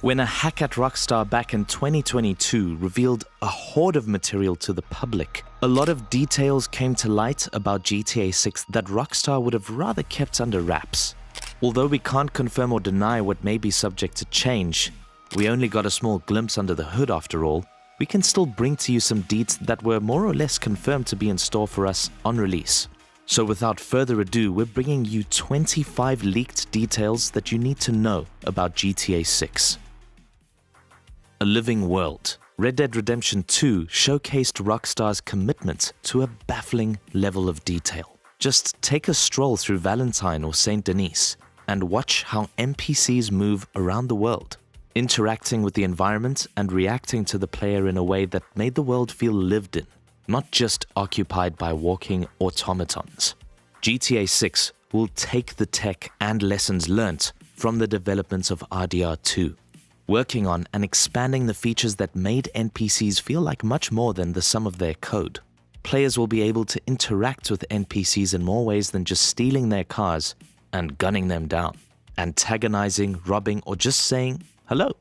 When a hack at Rockstar back in 2022 revealed a hoard of material to the public, a lot of details came to light about GTA 6 that Rockstar would have rather kept under wraps. Although we can't confirm or deny what may be subject to change, we only got a small glimpse under the hood after all, we can still bring to you some deets that were more or less confirmed to be in store for us on release. So without further ado, we're bringing you 25 leaked details that you need to know about GTA 6. A living world. Red Dead Redemption 2 showcased Rockstar's commitment to a baffling level of detail. Just take a stroll through Valentine or St. Denis and watch how NPCs move around the world, interacting with the environment and reacting to the player in a way that made the world feel lived in, not just occupied by walking automatons. GTA 6 will take the tech and lessons learnt from the development of RDR 2, working on and expanding the features that made NPCs feel like much more than the sum of their code. Players will be able to interact with NPCs in more ways than just stealing their cars and gunning them down, antagonizing, robbing, or just saying hello.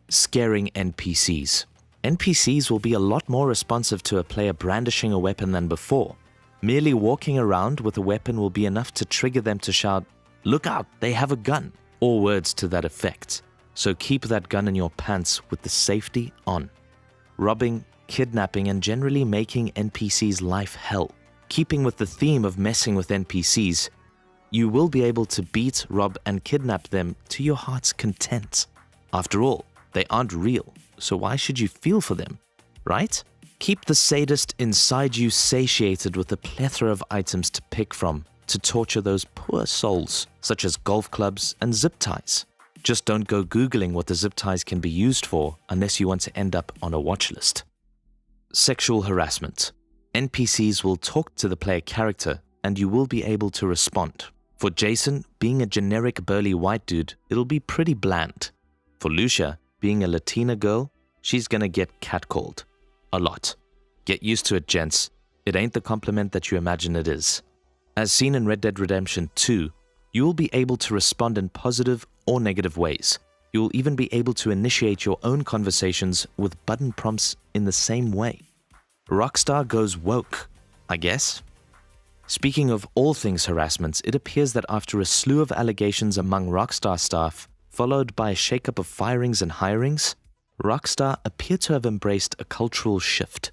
Scaring NPCs. NPCs will be a lot more responsive to a player brandishing a weapon than before. Merely walking around with a weapon will be enough to trigger them to shout, "Look out, they have a gun," or words to that effect. So keep that gun in your pants with the safety on. Robbing, kidnapping, and generally making NPCs' life hell. Keeping with the theme of messing with NPCs, you will be able to beat, rob, and kidnap them to your heart's content. After all, they aren't real, so why should you feel for them, right? Keep the sadist inside you satiated with a plethora of items to pick from to torture those poor souls, such as golf clubs and zip ties. Just don't go Googling what the zip ties can be used for unless you want to end up on a watch list. Sexual harassment. NPCs will talk to the player character and you will be able to respond. For Jason, being a generic burly white dude, it'll be pretty bland. For Lucia, being a Latina girl, she's gonna get catcalled. A lot. Get used to it, gents. It ain't the compliment that you imagine it is. As seen in Red Dead Redemption 2, you will be able to respond in positive or negative ways. You will even be able to initiate your own conversations with button prompts in the same way. Rockstar goes woke, I guess. Speaking of all things harassment, it appears that after a slew of allegations among Rockstar staff, followed by a shakeup of firings and hirings, Rockstar appear to have embraced a cultural shift,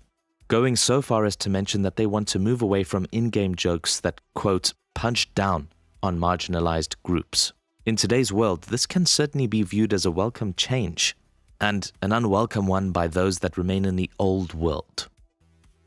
going so far as to mention that they want to move away from in-game jokes that, quote, punch down on marginalized groups. In today's world, this can certainly be viewed as a welcome change, and an unwelcome one by those that remain in the old world.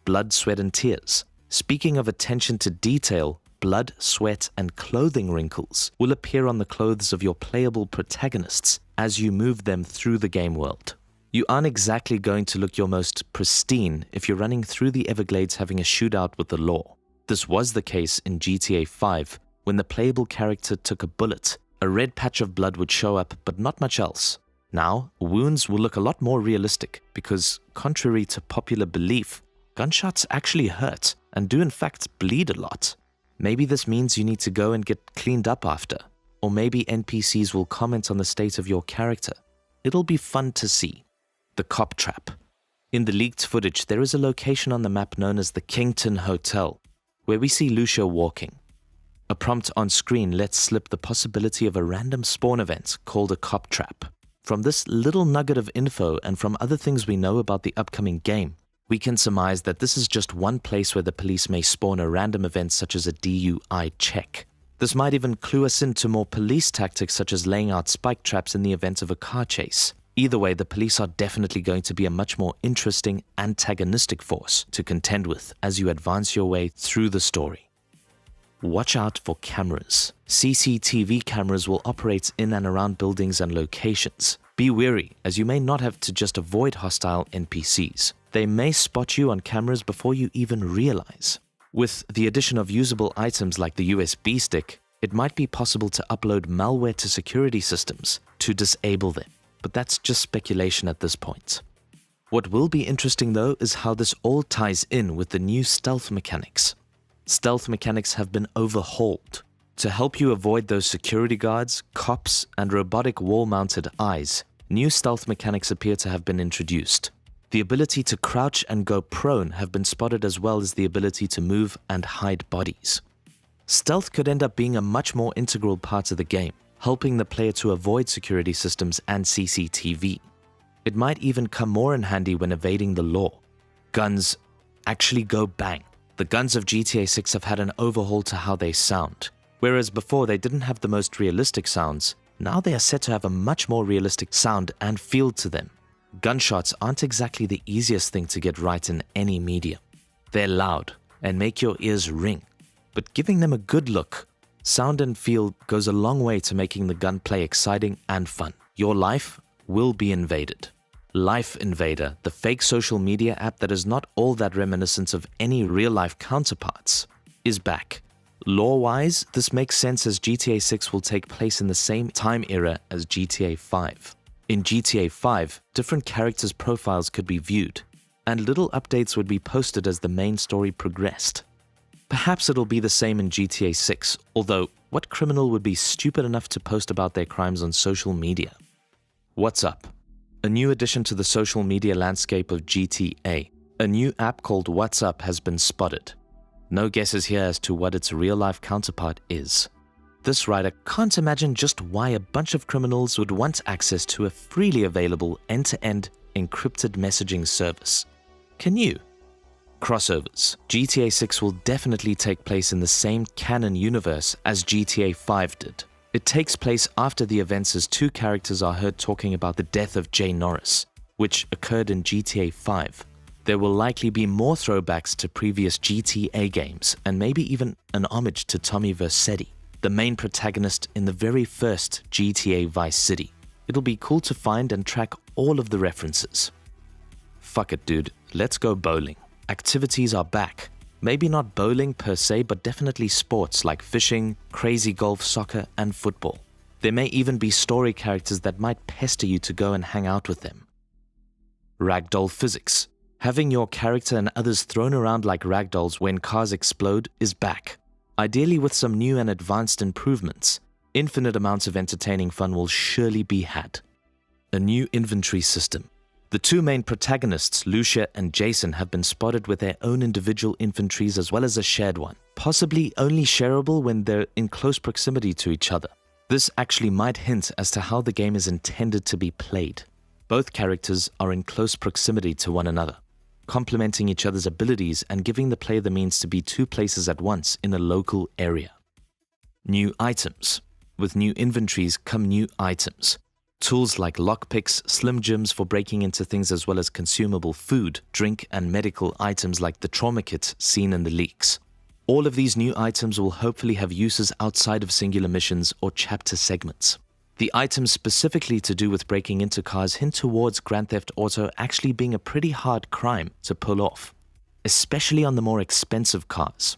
Blood, sweat, and tears. Speaking of attention to detail, blood, sweat, and clothing wrinkles will appear on the clothes of your playable protagonists as you move them through the game world. You aren't exactly going to look your most pristine if you're running through the Everglades having a shootout with the law. This was the case in GTA 5, when the playable character took a bullet. A red patch of blood would show up, but not much else. Now, wounds will look a lot more realistic because, contrary to popular belief, gunshots actually hurt and do in fact bleed a lot. Maybe this means you need to go and get cleaned up after, or maybe NPCs will comment on the state of your character. It'll be fun to see. The cop trap. In the leaked footage, there is a location on the map known as the Kington Hotel, where we see Lucia walking. A prompt on screen lets slip the possibility of a random spawn event called a cop trap. From this little nugget of info and from other things we know about the upcoming game, we can surmise that this is just one place where the police may spawn a random event such as a DUI check. This might even clue us into more police tactics such as laying out spike traps in the event of a car chase. Either way, the police are definitely going to be a much more interesting antagonistic force to contend with as you advance your way through the story. Watch out for cameras. CCTV cameras will operate in and around buildings and locations. Be wary, as you may not have to just avoid hostile NPCs. They may spot you on cameras before you even realize. With the addition of usable items like the USB stick, it might be possible to upload malware to security systems to disable them, but that's just speculation at this point. What will be interesting though is how this all ties in with the new stealth mechanics. Stealth mechanics have been overhauled to help you avoid those security guards, cops, and robotic wall-mounted eyes. new stealth mechanics appear to have been introduced. The ability to crouch and go prone have been spotted, as well as the ability to move and hide bodies. Stealth could end up being a much more integral part of the game, helping the player to avoid security systems and CCTV. It might even come more in handy when evading the law. Guns actually go bang. The guns of GTA 6 have had an overhaul to how they sound. Whereas before they didn't have the most realistic sounds, now they are set to have a much more realistic sound and feel to them. Gunshots aren't exactly the easiest thing to get right in any medium. They're loud and make your ears ring, but giving them a good look, sound and feel goes a long way to making the gunplay exciting and fun. Your life will be invaded. Life Invader, the fake social media app that is not all that reminiscent of any real-life counterparts, is back. Lore-wise, this makes sense as GTA 6 will take place in the same time era as GTA 5. In GTA 5, different characters' profiles could be viewed, and little updates would be posted as the main story progressed. Perhaps it'll be the same in GTA 6, although what criminal would be stupid enough to post about their crimes on social media? What's up? A new addition to the social media landscape of GTA. A new app called What's Up has been spotted. No guesses here as to what its real-life counterpart is. This writer can't imagine just why a bunch of criminals would want access to a freely available end-to-end encrypted messaging service. Can you? Crossovers. GTA 6 will definitely take place in the same canon universe as GTA 5 did. It takes place after the events as two characters are heard talking about the death of Jay Norris, which occurred in GTA 5. There will likely be more throwbacks to previous GTA games, and maybe even an homage to Tommy Vercetti, the main protagonist in the very first GTA Vice City. It'll be cool to find and track all of the references. Fuck it, dude. Let's go bowling. Activities are back. Maybe not bowling per se, but definitely sports like fishing, crazy golf, soccer, and football. There may even be story characters that might pester you to go and hang out with them. Ragdoll Physics. Having your character and others thrown around like ragdolls when cars explode is back. Ideally with some new and advanced improvements, infinite amounts of entertaining fun will surely be had. A new inventory system. The two main protagonists, Lucia and Jason, have been spotted with their own individual inventories as well as a shared one, possibly only shareable when they're in close proximity to each other. This actually might hint as to how the game is intended to be played. Both characters are in close proximity to one another, complementing each other's abilities and giving the player the means to be two places at once in a local area. New items. With new inventories come new items. Tools like lockpicks, slim jims for breaking into things, as well as consumable food, drink, and medical items like the trauma kit seen in the leaks. All of these new items will hopefully have uses outside of singular missions or chapter segments. The items specifically to do with breaking into cars hint towards Grand Theft Auto actually being a pretty hard crime to pull off, especially on the more expensive cars.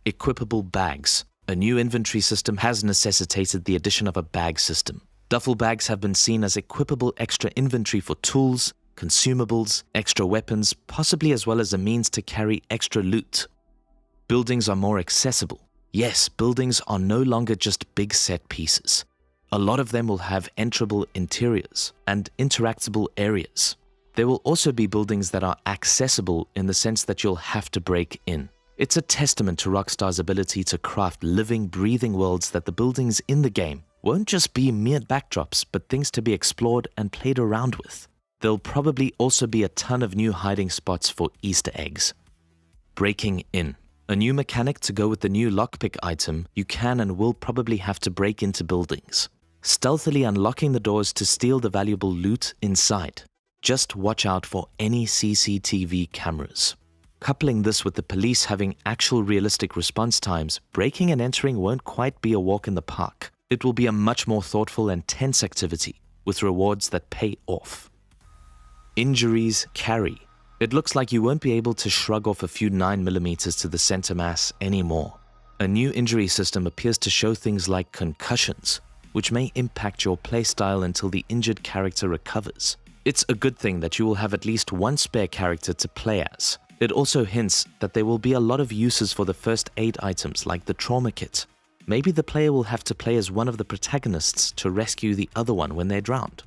Equipable Bags. A new inventory system has necessitated the addition of a bag system. Duffel bags have been seen as equipable extra inventory for tools, consumables, extra weapons, possibly as well as a means to carry extra loot. Buildings are more accessible. Yes, buildings are no longer just big set pieces. A lot of them will have enterable interiors and interactable areas. There will also be buildings that are accessible in the sense that you'll have to break in. It's a testament to Rockstar's ability to craft living, breathing worlds that the buildings in the game won't just be mere backdrops, but things to be explored and played around with. There'll probably also be a ton of new hiding spots for Easter eggs. Breaking in. A new mechanic to go with the new lockpick item. You can and will probably have to break into buildings, stealthily unlocking the doors to steal the valuable loot inside. Just watch out for any CCTV cameras. Coupling this with the police having actual realistic response times, breaking and entering won't quite be a walk in the park. It will be a much more thoughtful and tense activity, with rewards that pay off. Injuries carry. It looks like you won't be able to shrug off a few 9mm to the center mass anymore. A new injury system appears to show things like concussions, which may impact your playstyle until the injured character recovers. It's a good thing that you will have at least one spare character to play as. It also hints that there will be a lot of uses for the first aid items like the trauma kit. Maybe the player will have to play as one of the protagonists to rescue the other one when they're drowned.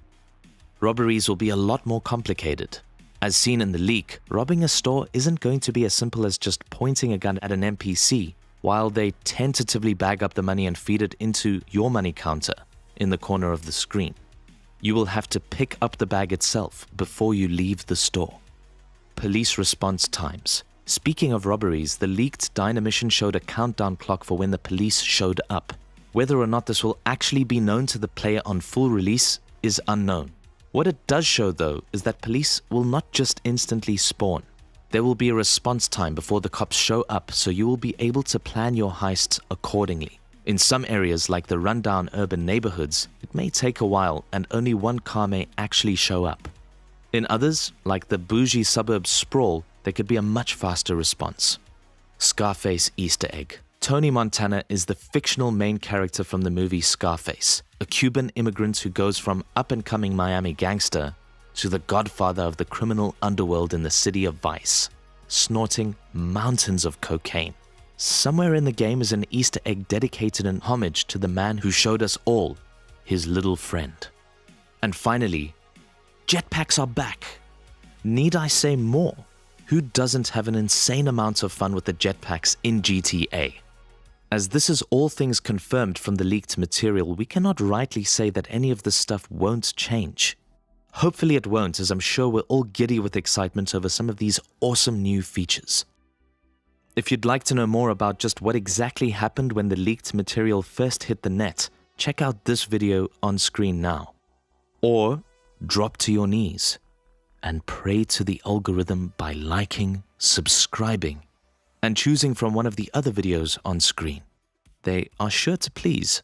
Robberies will be a lot more complicated. As seen in the leak, robbing a store isn't going to be as simple as just pointing a gun at an NPC while they tentatively bag up the money and feed it into your money counter in the corner of the screen. You will have to pick up the bag itself before you leave the store. Police response times. Speaking of robberies, the leaked Dynamission showed a countdown clock for when the police showed up. Whether or not this will actually be known to the player on full release is unknown. What it does show though is that police will not just instantly spawn. There will be a response time before the cops show up, so you will be able to plan your heists accordingly. In some areas like the rundown urban neighborhoods, it may take a while and only one car may actually show up. In others, like the bougie suburb sprawl, there could be a much faster response. Scarface Easter Egg. Tony Montana is the fictional main character from the movie Scarface, a Cuban immigrant who goes from up-and-coming Miami gangster to the godfather of the criminal underworld in the city of Vice, snorting mountains of cocaine. Somewhere in the game is an Easter egg dedicated in homage to the man who showed us all his little friend. And finally, Jetpacks Are Back. Need I say more? Who doesn't have an insane amount of fun with the jetpacks in GTA? As this is all things confirmed from the leaked material, we cannot rightly say that any of this stuff won't change. Hopefully it won't, as I'm sure we're all giddy with excitement over some of these awesome new features. If you'd like to know more about just what exactly happened when the leaked material first hit the net, check out this video on screen now. Or drop to your knees and pray to the algorithm by liking, subscribing, and choosing from one of the other videos on screen. They are sure to please.